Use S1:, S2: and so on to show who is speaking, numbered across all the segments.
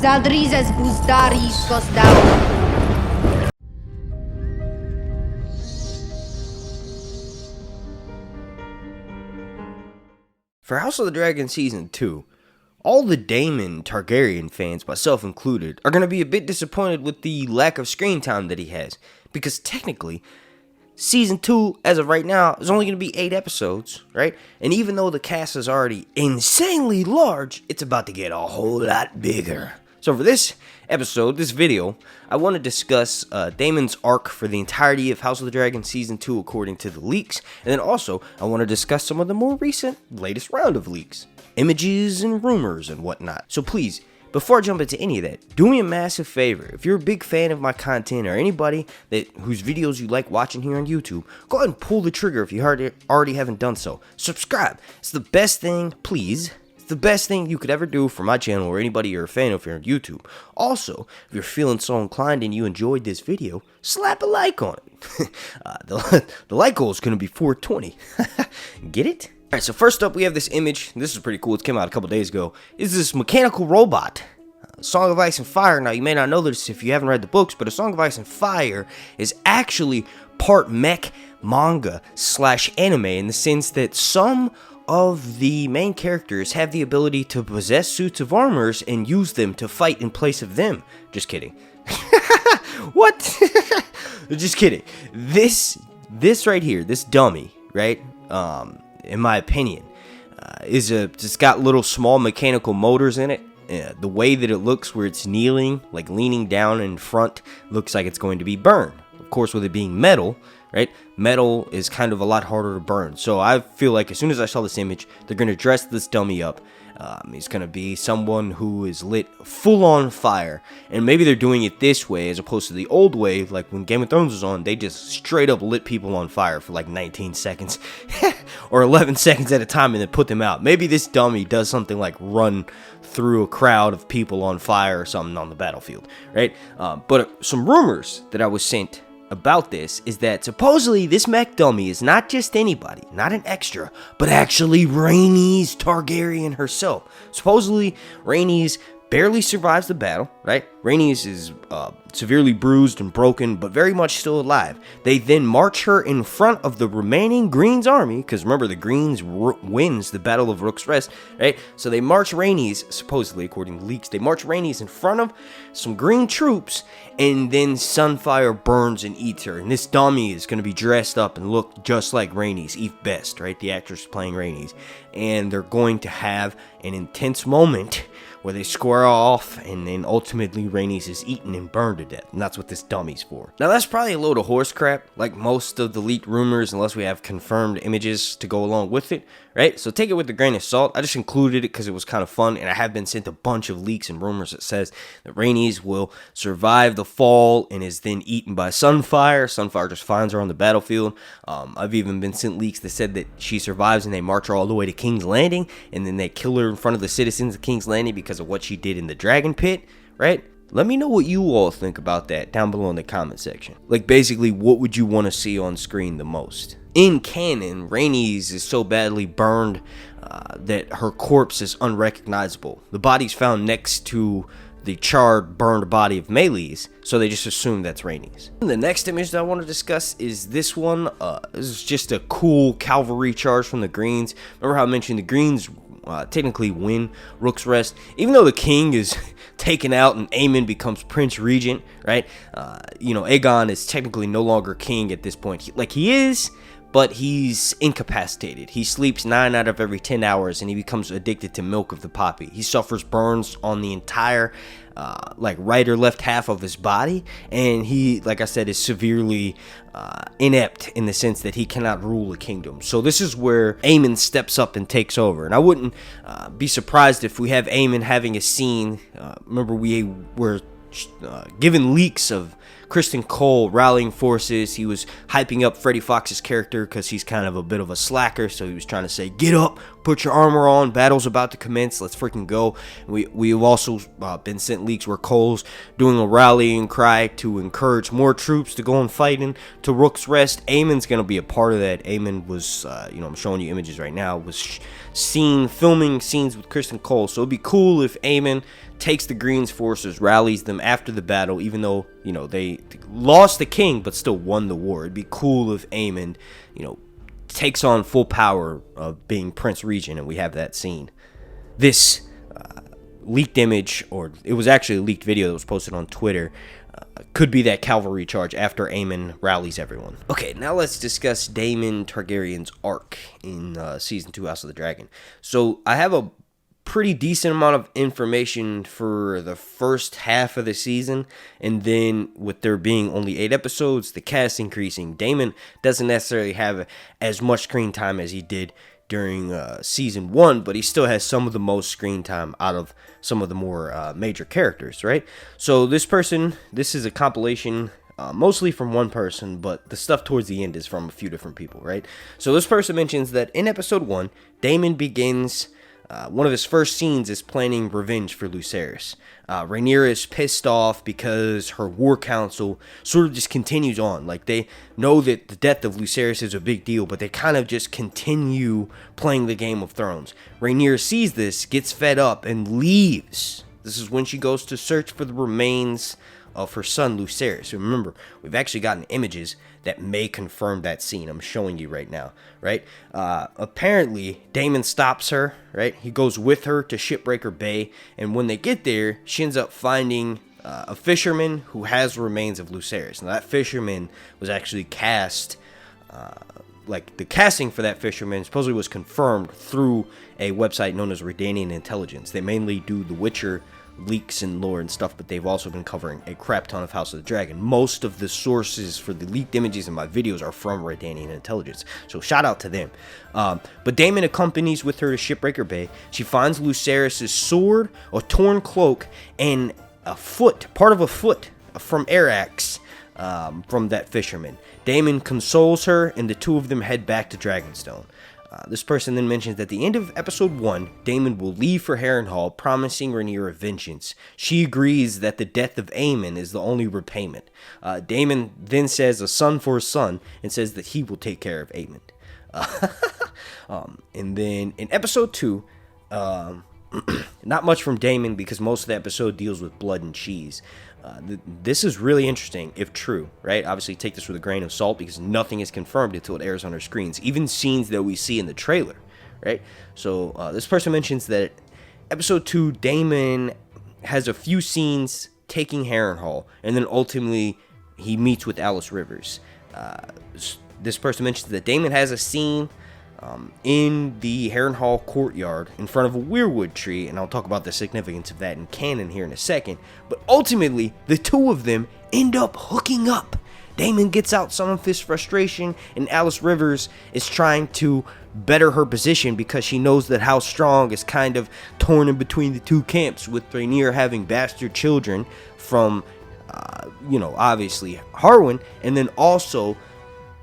S1: Zaldrizes buzdaris gosdau.
S2: For House of the Dragon Season 2, all the Daemon Targaryen fans, myself included, are going to be a bit disappointed with the lack of screen time that he has. Because technically, Season 2, as of right now, is only going to be 8 episodes, right? And even though the cast is already insanely large, it's about to get a whole lot bigger. So for this episode, this video, I want to discuss Daemon's arc for the entirety of House of the Dragon Season 2 according to the leaks. And then also, I want to discuss some of the more recent, latest round of leaks. Images and rumors and whatnot. So please, before I jump into any of that, do me a massive favor. If you're a big fan of my content or anybody whose videos you like watching here on YouTube, go ahead and pull the trigger if you already haven't done so. Subscribe. It's the best thing, please. It's the best thing you could ever do for my channel or anybody you're a fan of here on YouTube. Also, if you're feeling so inclined and you enjoyed this video, slap a like on it. The like goal is going to be 420. Get it? Alright, so first up we have this image. This is pretty cool. It came out a couple days ago. It's this mechanical robot. Song of Ice and Fire. Now, you may not know this if you haven't read the books, but A Song of Ice and Fire is actually part mech manga / anime in the sense that some of the main characters have the ability to possess suits of armors and use them to fight in place of them. Just kidding. What? Just kidding. This right here, this dummy, right? In my opinion, it's got little small mechanical motors in it. The way that it looks where it's kneeling, like leaning down in front, looks like it's going to be burned. Of course, with it being metal, right? Metal is kind of a lot harder to burn. So I feel like as soon as I saw this image, they're going to dress this dummy up. He's going to be someone who is lit full on fire. And maybe they're doing it this way as opposed to the old way, like when Game of Thrones was on, they just straight up lit people on fire for like 19 seconds or 11 seconds at a time and then put them out. Maybe this dummy does something like run through a crowd of people on fire or something on the battlefield, right? But some rumors that I was sent about this is that supposedly this mech dummy is not just anybody, not an extra, but actually Rhaenys Targaryen herself. Supposedly Rhaenys barely survives the battle, right? Rhaenys is severely bruised and broken, but very much still alive. They then march her in front of the remaining Greens army, because remember, the Greens wins the Battle of Rook's Rest, right? So they march Rhaenys, supposedly, according to leaks, they march Rhaenys in front of some Green troops, and then Sunfire burns and eats her. And this dummy is going to be dressed up and look just like Rhaenys, Eve Best, right? The actress playing Rhaenys. And they're going to have an intense moment where they square off, and then ultimately Rhaenys is eaten and burned to death. And that's what this dummy's for. Now, that's probably a load of horse crap, like most of the leaked rumors, unless we have confirmed images to go along with it, right? So take it with a grain of salt. I just included it because it was kind of fun, and I have been sent a bunch of leaks and rumors that says that Rhaenys will survive the fall and is then eaten by Sunfire. Sunfire just finds her on the battlefield. I've even been sent leaks that said that she survives and they march her all the way to King's Landing, and then they kill her in front of the citizens of King's Landing because of what she did in the Dragon Pit, right? Let me know what you all think about that down below in the comment section. Like, basically, what would you want to see on screen the most? In canon, Rhaenys is so badly burned that her corpse is unrecognizable. The body's found next to the charred, burned body of Meleys, so they just assume that's Rhaenys. The next image that I want to discuss is this one. This is just a cool cavalry charge from the Greens. Remember how I mentioned the Greens technically win Rook's Rest, even though the king is taken out and Aemon becomes Prince Regent, right? Aegon is technically no longer king at this point. He is, but he's incapacitated. He sleeps 9 out of every 10 hours, and he becomes addicted to milk of the poppy. He suffers burns on the entire right or left half of his body, and he, like I said, is severely inept in the sense that he cannot rule a kingdom. So this is where Aemon steps up and takes over, and I wouldn't be surprised if we have Aemon having a scene. Remember, we were given leaks of Kristen Cole rallying forces. He was hyping up Freddie Fox's character because he's kind of a bit of a slacker, so he was trying to say, get up, put your armor on, battle's about to commence, let's freaking go. We've also been sent leaks where Cole's doing a rallying cry to encourage more troops to go and fight into Rook's Rest. Aemon's going to be a part of that. Aemon was, I'm showing you images right now, was filming scenes with Kristen Cole, so it'd be cool if Aemon takes the Green's forces, rallies them after the battle, even though, they lost the king, but still won the war. It'd be cool if Aemon, takes on full power of being Prince Regent, and we have that scene. This leaked image, or it was actually a leaked video that was posted on Twitter, could be that cavalry charge after Aemon rallies everyone. Okay, now let's discuss Daemon Targaryen's arc in Season 2 House of the Dragon. So I have a pretty decent amount of information for the first half of the season, and then with there being only 8 episodes, the cast increasing, Daemon doesn't necessarily have as much screen time as he did during Season 1, but he still has some of the most screen time out of some of the more major characters, right? So this is a compilation mostly from one person, but the stuff towards the end is from a few different people, right? So this person mentions that in episode 1, Daemon begins one of his first scenes is planning revenge for Lucerys. Rhaenyra is pissed off because her war council sort of just continues on. Like, they know that the death of Lucerys is a big deal, but they kind of just continue playing the Game of Thrones. Rhaenyra sees this, gets fed up, and leaves. This is when she goes to search for the remains of her son Lucerys. Remember, we've actually gotten images that may confirm that scene. I'm showing you right now, right? Apparently, Daemon stops her, right? He goes with her to Shipbreaker Bay, and when they get there, she ends up finding a fisherman who has remains of Lucerys. Now, that fisherman was actually cast, the casting for that fisherman supposedly was confirmed through a website known as Redanian Intelligence. They mainly do The Witcher leaks and lore and stuff, but they've also been covering a crap ton of House of the Dragon. Most of the sources for the leaked images in my videos are from Redanian Intelligence, so shout out to them. But Daemon accompanies with her to Shipbreaker Bay. She finds Lucerys' sword, a torn cloak, and part of a foot from Arax from that fisherman. Daemon consoles her, and the two of them head back to Dragonstone. This person then mentions that at the end of episode 1, Daemon will leave for Harrenhal, promising Rhaenyra vengeance. She agrees that the death of Aemon is the only repayment. Daemon then says a son for a son, and says that he will take care of Aemon. And then in episode 2, not much from Daemon because most of the episode deals with blood and cheese. This is really interesting if true, right? Obviously take this with a grain of salt because nothing is confirmed until it airs on our screens, even scenes that we see in the trailer, right? So this person mentions that episode 2, Daemon has a few scenes taking Harrenhal, and then ultimately he meets with ALYS Rivers. This person mentions that Daemon has a scene in the Harrenhal courtyard in front of a weirwood tree, and I'll talk about the significance of that in canon here in a second, but ultimately the two of them end up hooking up. Daemon gets out some of his frustration, and ALYS Rivers is trying to better her position because she knows that House Strong is kind of torn in between the two camps, with Rhaenyra having bastard children from, obviously Harwin, and then also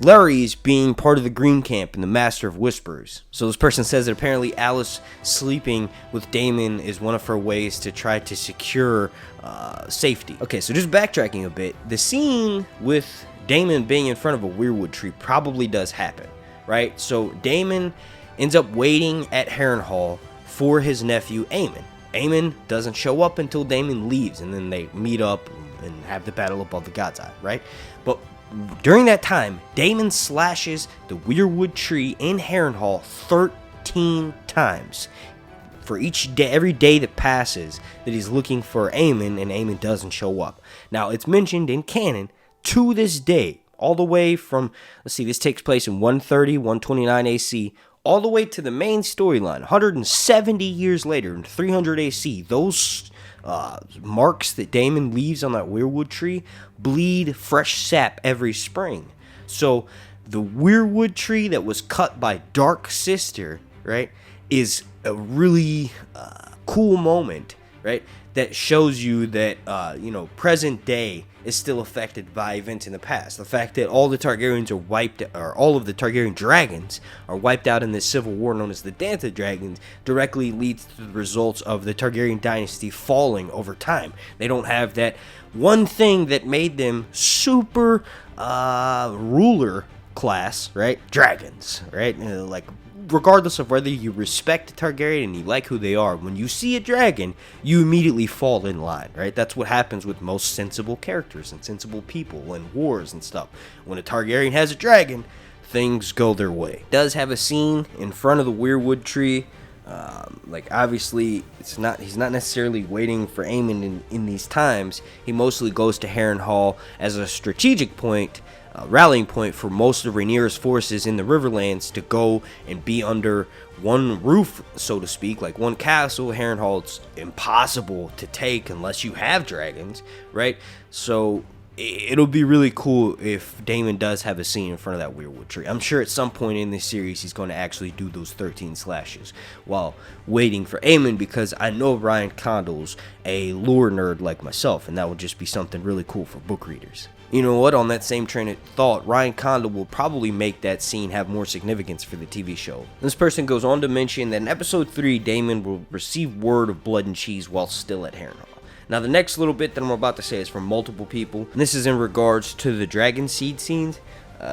S2: Larry's being part of the Green Camp and the Master of Whisperers. So this person says that apparently ALYS sleeping with Daemon is one of her ways to try to secure safety. Okay, so just backtracking a bit, the scene with Daemon being in front of a weirwood tree probably does happen, right? So Daemon ends up waiting at Harrenhal for his nephew Aemon. Aemon doesn't show up until Daemon leaves, and then they meet up and have the battle above the God's Eye, right? But during that time, Daemon slashes the weirwood tree in Harrenhal 13 times. For each day, every day that passes, that he's looking for Aemon, and Aemon doesn't show up. Now, it's mentioned in canon to this day, all the way from, this takes place in 130, 129 AC, all the way to the main storyline, 170 years later, in 300 AC, those marks that Daemon leaves on that weirwood tree bleed fresh sap every spring. So the weirwood tree that was cut by Dark Sister, right, is a really cool moment, right, that shows you that present day is still affected by events in the past. The fact that all the Targaryens are wiped, or all of the Targaryen dragons are wiped out in this civil war known as the Dance of Dragons, directly leads to the results of the Targaryen dynasty falling over time. They don't have that one thing that made them super ruler class, right? Dragons, right? Like, regardless of whether you respect a Targaryen and you like who they are, when you see a dragon, you immediately fall in line, right? That's what happens with most sensible characters and sensible people and wars and stuff. When a Targaryen has a dragon, things go their way. It does have a scene in front of the weirwood tree. Like, obviously, he's not necessarily waiting for Aemon in these times. He mostly goes to Harrenhal as a strategic point, rallying point for most of Rhaenyra's forces in the Riverlands to go and be under one roof, so to speak, like one castle. Harrenhal's impossible to take unless you have dragons, right? So it'll be really cool if Daemon does have a scene in front of that weirwood tree. I'm sure at some point in this series he's going to actually do those 13 slashes while waiting for Aemon, because I know Ryan Condal's a lore nerd like myself, and that would just be something really cool for book readers. You know what, on that same train of thought, Ryan Condal will probably make that scene have more significance for the TV show. This person goes on to mention that in episode 3, Daemon will receive word of blood and cheese while still at Harrenhal. Now, the next little bit that I'm about to say is from multiple people, and this is in regards to the dragon seed scenes.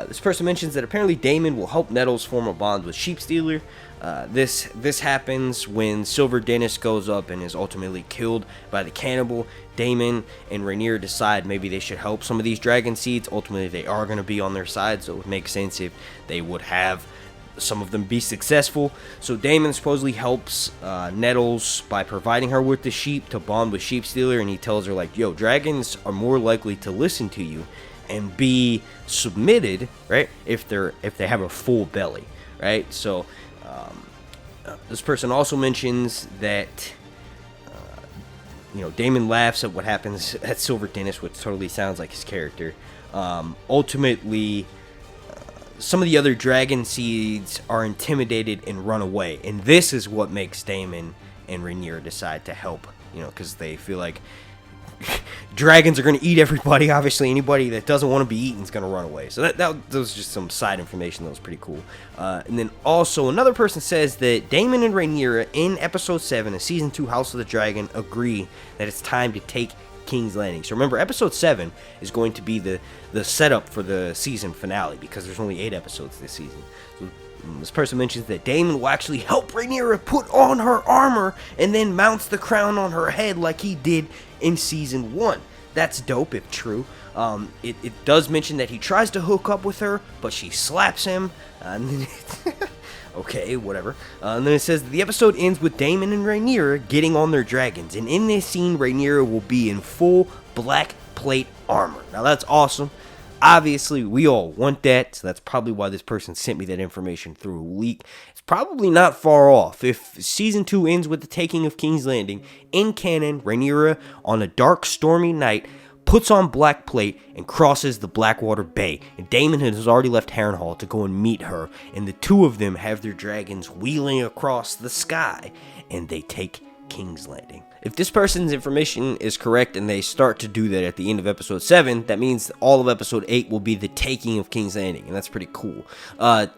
S2: This person mentions that apparently Daemon will help Nettles form a bond with Sheepstealer. This happens when Silver Dennis goes up and is ultimately killed by the cannibal. Daemon and Rhaenyra decide maybe they should help some of these dragon seeds. Ultimately, they are going to be on their side, so it would make sense if they would have some of them be successful. So Daemon supposedly helps Nettles by providing her with the sheep to bond with Sheepstealer, and he tells her, like, yo, dragons are more likely to listen to you and be submitted, right, if they have a full belly, right? So this person also mentions that Daemon laughs at what happens at Silver Dennis, which totally sounds like his character. Ultimately, some of the other dragon seeds are intimidated and run away, and this is what makes Daemon and Rhaenyra decide to help, because they feel like dragons are going to eat everybody. Obviously, anybody that doesn't want to be eaten is going to run away. So that was just some side information that was pretty cool. And then also another person says that Daemon and Rhaenyra in episode 7 of season 2 House of the Dragon agree that it's time to take King's Landing. So remember, episode 7 is going to be the setup for the season finale, because there's only 8 episodes this season. So this person mentions that Daemon will actually help Rhaenyra put on her armor and then mounts the crown on her head like he did in season 1. That's dope if true. It does mention that he tries to hook up with her, but she slaps him. And then okay, whatever. And then it says the episode ends with Daemon and Rhaenyra getting on their dragons. And in this scene, Rhaenyra will be in full black plate armor. Now, that's awesome. Obviously, we all want that, so that's probably why this person sent me that information through a leak. It's probably not far off. If season 2 ends with the taking of King's Landing, in canon, Rhaenyra, on a dark, stormy night, puts on black plate and crosses the Blackwater Bay. And Daemon has already left Harrenhal to go and meet her, and the two of them have their dragons wheeling across the sky, and they take King's Landing. If this person's information is correct and they start to do that at the end of episode 7, that means all of episode 8 will be the taking of King's Landing, and that's pretty cool.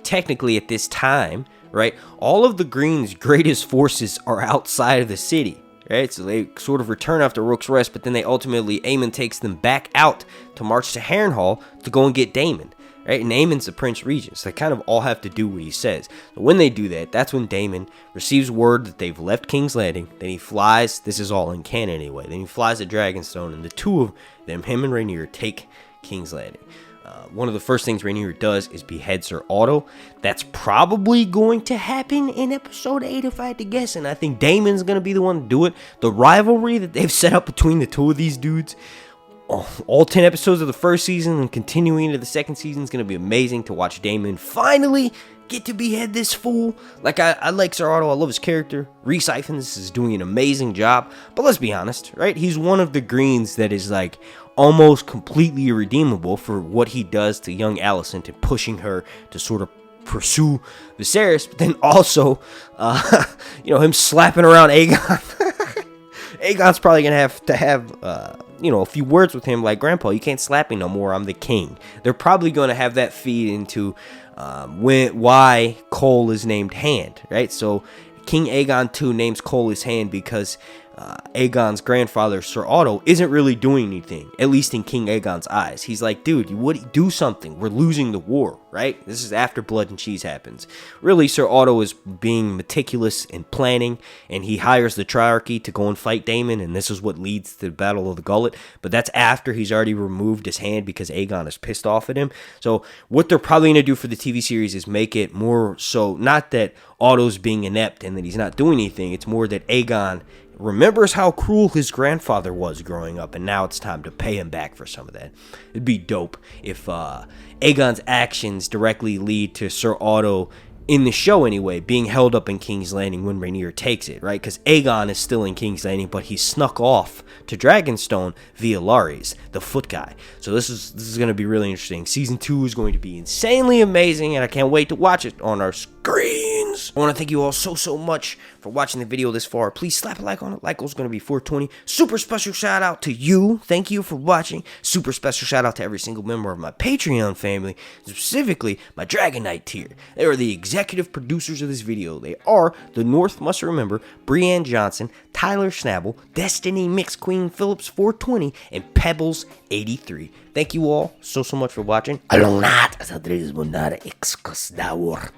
S2: Technically, at this time, right, all of the Green's greatest forces are outside of the city, right? So they sort of return after Rook's Rest, but then Aemon takes them back out to march to Harrenhal to go and get Daemon. Right? And Aemon's the Prince Regent, so they kind of all have to do what he says. So when they do that, that's when Daemon receives word that they've left King's Landing. Then he flies, this is all in canon anyway, then he flies to Dragonstone, and the two of them, him and Rhaenyra, take King's Landing. One of the first things Rhaenyra does is behead Sir Otto. That's probably going to happen in episode 8 if I had to guess, and I think Daemon's going to be the one to do it. The rivalry that they've set up between the two of these dudes, all 10 episodes of the first season and continuing into the second season, is going to be amazing to watch Daemon finally get to behead this fool. Like, I like Sir Otto, I love his character. Rhys Ifans is doing an amazing job, but let's be honest, right? He's one of the Greens that is, like, almost completely irredeemable for what he does to young Alicent and pushing her to sort of pursue Viserys, but then also, him slapping around Aegon. Aegon's probably going to have a few words with him like, Grandpa, you can't slap me no more, I'm the king. They're probably going to have that feed into why Cole is named Hand, right? So King Aegon II names Cole his Hand because Aegon's grandfather, Sir Otto, isn't really doing anything, at least in King Aegon's eyes. He's like, dude, you would do something. We're losing the war, right? This is after Blood and Cheese happens. Really, Sir Otto is being meticulous in planning, and he hires the Triarchy to go and fight Daemon, and this is what leads to the Battle of the Gullet. But that's after he's already removed his hand because Aegon is pissed off at him. So what they're probably going to do for the TV series is make it more so, not that Otto's being inept and that he's not doing anything. It's more that Aegon remembers how cruel his grandfather was growing up, and now it's time to pay him back for some of that. It'd be dope if Aegon's actions directly lead to Sir Otto, in the show anyway, being held up in King's Landing when Rhaenyra takes it, right? Because Aegon is still in King's Landing, but he snuck off to Dragonstone via Larys, the foot guy. So this is going to be really interesting. Season 2 is going to be insanely amazing, and I can't wait to watch it on our screens. I want to thank you all so much for watching the video this far. Please slap a like on it. Like goal is going to be 420. Super special shout out to you. Thank you for watching. Super special shout out to every single member of my Patreon family, specifically my Dragon Knight tier. They are the executive producers of this video. They are the North Must Remember, Breanne Johnson, Tyler Schnabel, Destiny Mix Queen Phillips 420, and Pebbles 83. Thank you all so much for watching. ALYS Rivers.